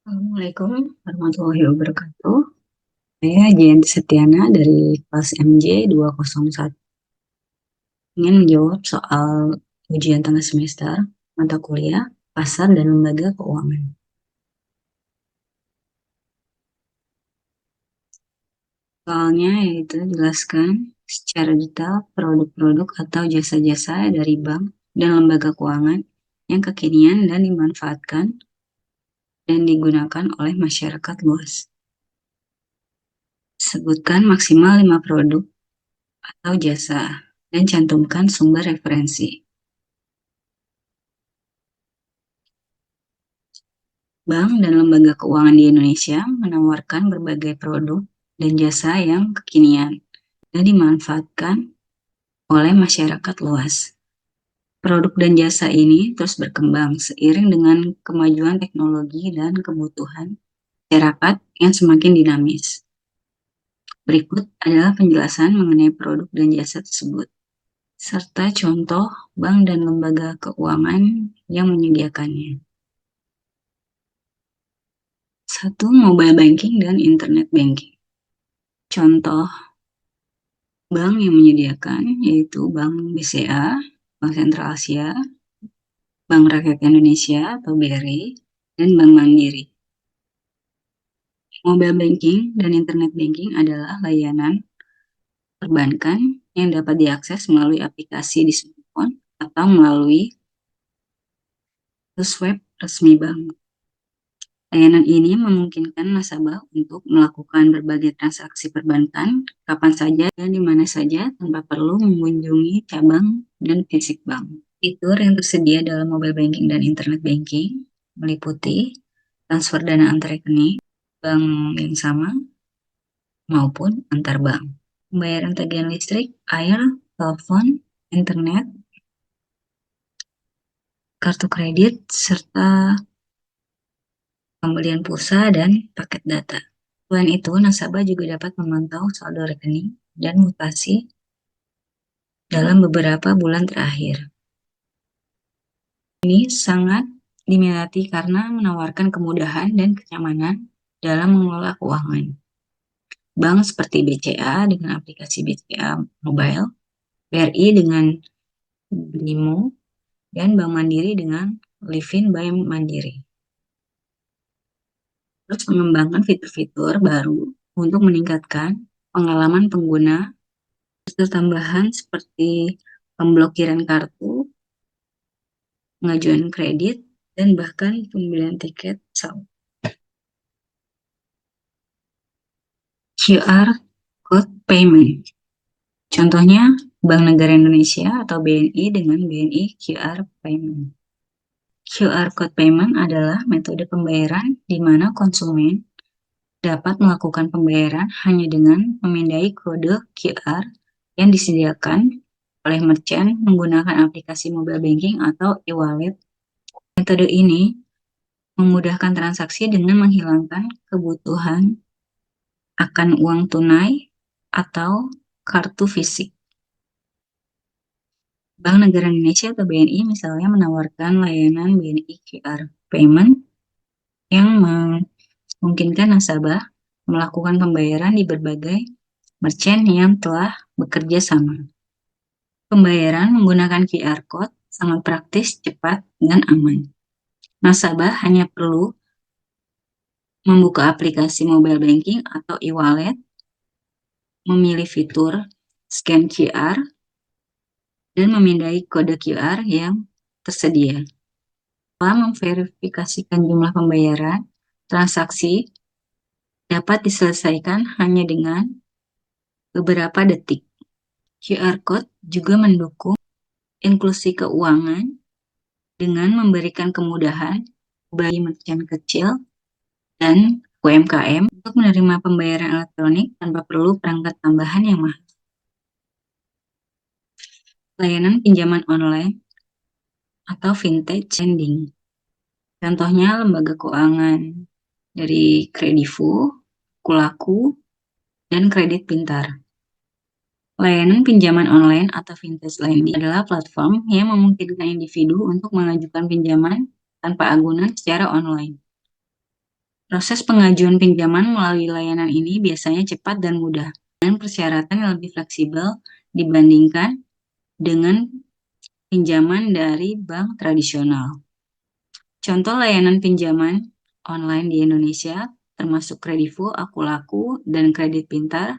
Assalamualaikum warahmatullahi wabarakatuh. Saya Jayanti Setiana dari kelas MJ 201. Ingin menjawab soal ujian tengah semester mata kuliah Pasar dan Lembaga Keuangan. Soalnya yaitu jelaskan secara detail produk-produk atau jasa-jasa dari bank dan lembaga keuangan yang kekinian dan dimanfaatkan dan digunakan oleh masyarakat luas. Sebutkan maksimal 5 produk atau jasa dan cantumkan sumber referensi. Bank dan lembaga keuangan di Indonesia menawarkan berbagai produk dan jasa yang kekinian dan dimanfaatkan oleh masyarakat luas. Produk dan jasa ini terus berkembang seiring dengan kemajuan teknologi dan kebutuhan masyarakat yang semakin dinamis. Berikut adalah penjelasan mengenai produk dan jasa tersebut, serta contoh bank dan lembaga keuangan yang menyediakannya. 1. Mobile banking dan internet banking. Contoh bank yang menyediakan yaitu Bank BCA, Bank Sentral Asia, Bank Rakyat Indonesia atau BRI, dan Bank Mandiri. Mobile banking dan internet banking adalah layanan perbankan yang dapat diakses melalui aplikasi di smartphone atau melalui situs web resmi bank. Layanan ini memungkinkan nasabah untuk melakukan berbagai transaksi perbankan kapan saja dan di mana saja tanpa perlu mengunjungi cabang dan fisik bank. Fitur yang tersedia dalam mobile banking dan internet banking meliputi transfer dana antar rekening, bank yang sama, maupun antar bank. Pembayaran tagihan listrik, air, telepon, internet, kartu kredit, serta pembelian pulsa dan paket data. Selain itu, nasabah juga dapat memantau saldo rekening dan mutasi dalam beberapa bulan terakhir. Ini sangat diminati karena menawarkan kemudahan dan kenyamanan dalam mengelola keuangan. Bank seperti BCA dengan aplikasi BCA Mobile, BRI dengan Brimo, dan Bank Mandiri dengan Livin by Mandiri. Terus mengembangkan fitur-fitur baru untuk meningkatkan pengalaman pengguna, fitur tambahan seperti pemblokiran kartu, pengajuan kredit, dan bahkan pembelian tiket pesawat. QR Code Payment. Contohnya, Bank Negara Indonesia atau BNI dengan BNI QR Payment. QR Code Payment adalah metode pembayaran di mana konsumen dapat melakukan pembayaran hanya dengan memindai kode QR yang disediakan oleh merchant menggunakan aplikasi mobile banking atau e-wallet. Metode ini memudahkan transaksi dengan menghilangkan kebutuhan akan uang tunai atau kartu fisik. Bank Negara Indonesia atau BNI misalnya menawarkan layanan BNI QR Payment yang memungkinkan nasabah melakukan pembayaran di berbagai merchant yang telah bekerja sama. Pembayaran menggunakan QR Code sangat praktis, cepat, dan aman. Nasabah hanya perlu membuka aplikasi mobile banking atau e-wallet, memilih fitur scan QR, dan memindai kode QR yang tersedia. Setelah memverifikasikan jumlah pembayaran, transaksi dapat diselesaikan hanya dengan beberapa detik. QR Code juga mendukung inklusi keuangan dengan memberikan kemudahan bagi merchant kecil dan UMKM untuk menerima pembayaran elektronik tanpa perlu perangkat tambahan yang mahal. Layanan pinjaman online atau vintage lending. Contohnya lembaga keuangan dari Kredivo, Kulaku, dan Kredit Pintar. Layanan pinjaman online atau vintage lending adalah platform yang memungkinkan individu untuk mengajukan pinjaman tanpa agunan secara online. Proses pengajuan pinjaman melalui layanan ini biasanya cepat dan mudah, dengan persyaratan yang lebih fleksibel dibandingkan dengan pinjaman dari bank tradisional. Contoh layanan pinjaman online di Indonesia termasuk Kredivo, Akulaku, dan Kredit Pintar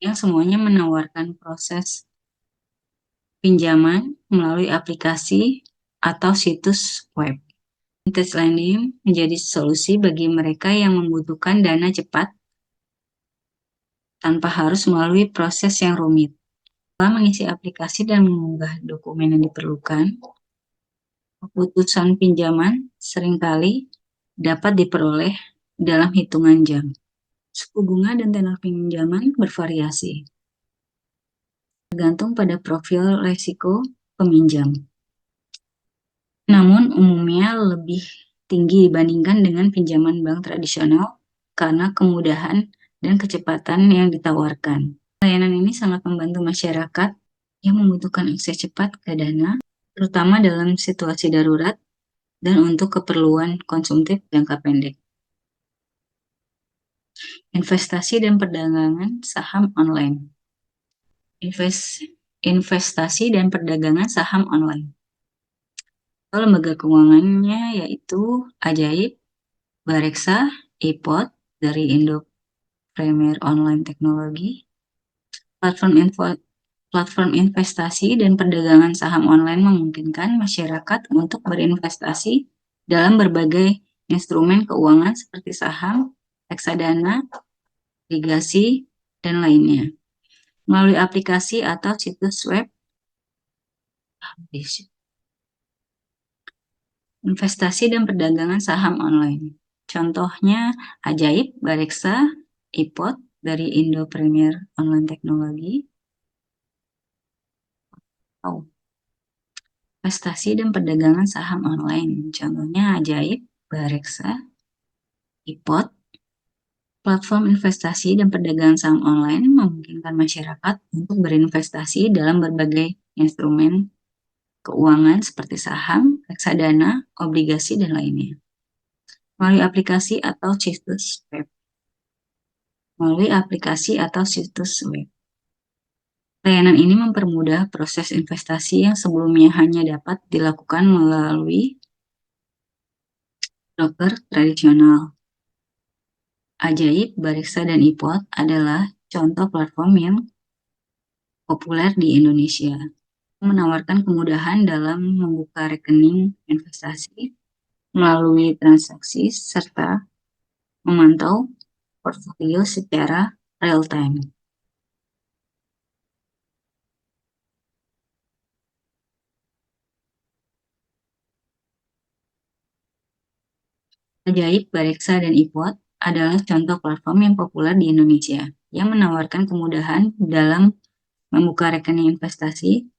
yang semuanya menawarkan proses pinjaman melalui aplikasi atau situs web. Vintage lending menjadi solusi bagi mereka yang membutuhkan dana cepat tanpa harus melalui proses yang rumit. Setelah mengisi aplikasi dan mengunggah dokumen yang diperlukan, keputusan pinjaman seringkali dapat diperoleh dalam hitungan jam. Suku bunga dan tenor pinjaman bervariasi, tergantung pada profil risiko peminjam. Namun umumnya lebih tinggi dibandingkan dengan pinjaman bank tradisional karena kemudahan dan kecepatan yang ditawarkan. Layanan ini sangat membantu masyarakat yang membutuhkan akses cepat ke dana, terutama dalam situasi darurat dan untuk keperluan konsumtif jangka pendek. Investasi dan perdagangan saham online. Investasi dan perdagangan saham online. Lembaga keuangannya yaitu Ajaib, Bareksa, iPod dari Indo Premier Online Teknologi. Platform investasi dan perdagangan saham online memungkinkan masyarakat untuk berinvestasi dalam berbagai instrumen keuangan seperti saham, reksadana, obligasi, dan lainnya melalui aplikasi atau situs web. Investasi dan perdagangan saham online. Contohnya Ajaib, Bareksa, iPod dari Indo Premier Online Teknologi. Investasi dan perdagangan saham online. Contohnya Ajaib, Bareksa, iPod. Platform investasi dan perdagangan saham online memungkinkan masyarakat untuk berinvestasi dalam berbagai instrumen keuangan seperti saham, reksadana, obligasi, dan lainnya. Melalui aplikasi atau situs web. Layanan ini mempermudah proses investasi yang sebelumnya hanya dapat dilakukan melalui broker tradisional. Ajaib, Bareksa, dan iPod adalah contoh platform yang populer di Indonesia, menawarkan kemudahan dalam membuka rekening investasi melalui transaksi serta memantau portfolio secara real-time. Ajaib, Bareksa, dan iPod adalah contoh platform yang populer di Indonesia yang menawarkan kemudahan dalam membuka rekening investasi,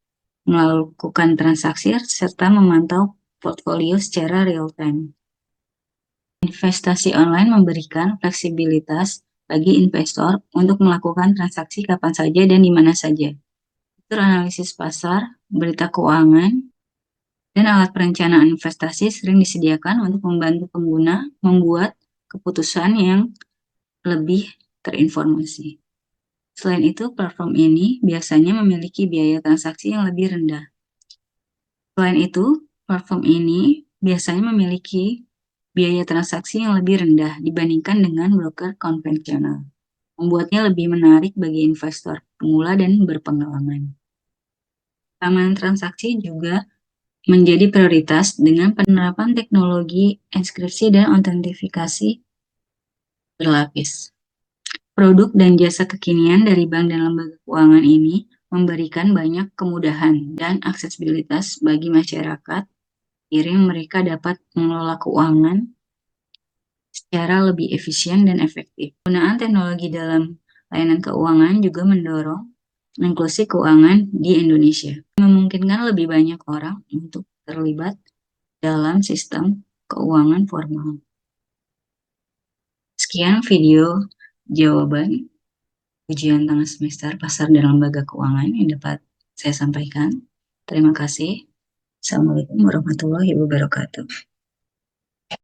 melakukan transaksi, serta memantau portfolio secara real-time. Investasi online memberikan fleksibilitas bagi investor untuk melakukan transaksi kapan saja dan di mana saja. Fitur analisis pasar, berita keuangan, dan alat perencanaan investasi sering disediakan untuk membantu pengguna membuat keputusan yang lebih terinformasi. Selain itu, platform ini biasanya memiliki biaya transaksi yang lebih rendah. Dibandingkan dengan broker konvensional, membuatnya lebih menarik bagi investor pemula dan berpengalaman. Keamanan transaksi juga menjadi prioritas dengan penerapan teknologi enkripsi dan autentifikasi berlapis. Produk dan jasa kekinian dari bank dan lembaga keuangan ini memberikan banyak kemudahan dan aksesibilitas bagi masyarakat, akhirnya mereka dapat mengelola keuangan secara lebih efisien dan efektif. Penggunaan teknologi dalam layanan keuangan juga mendorong inklusi keuangan di Indonesia, memungkinkan lebih banyak orang untuk terlibat dalam sistem keuangan formal. Sekian video jawaban ujian tengah semester pasar dan lembaga keuangan yang dapat saya sampaikan. Terima kasih. Assalamualaikum warahmatullahi wabarakatuh.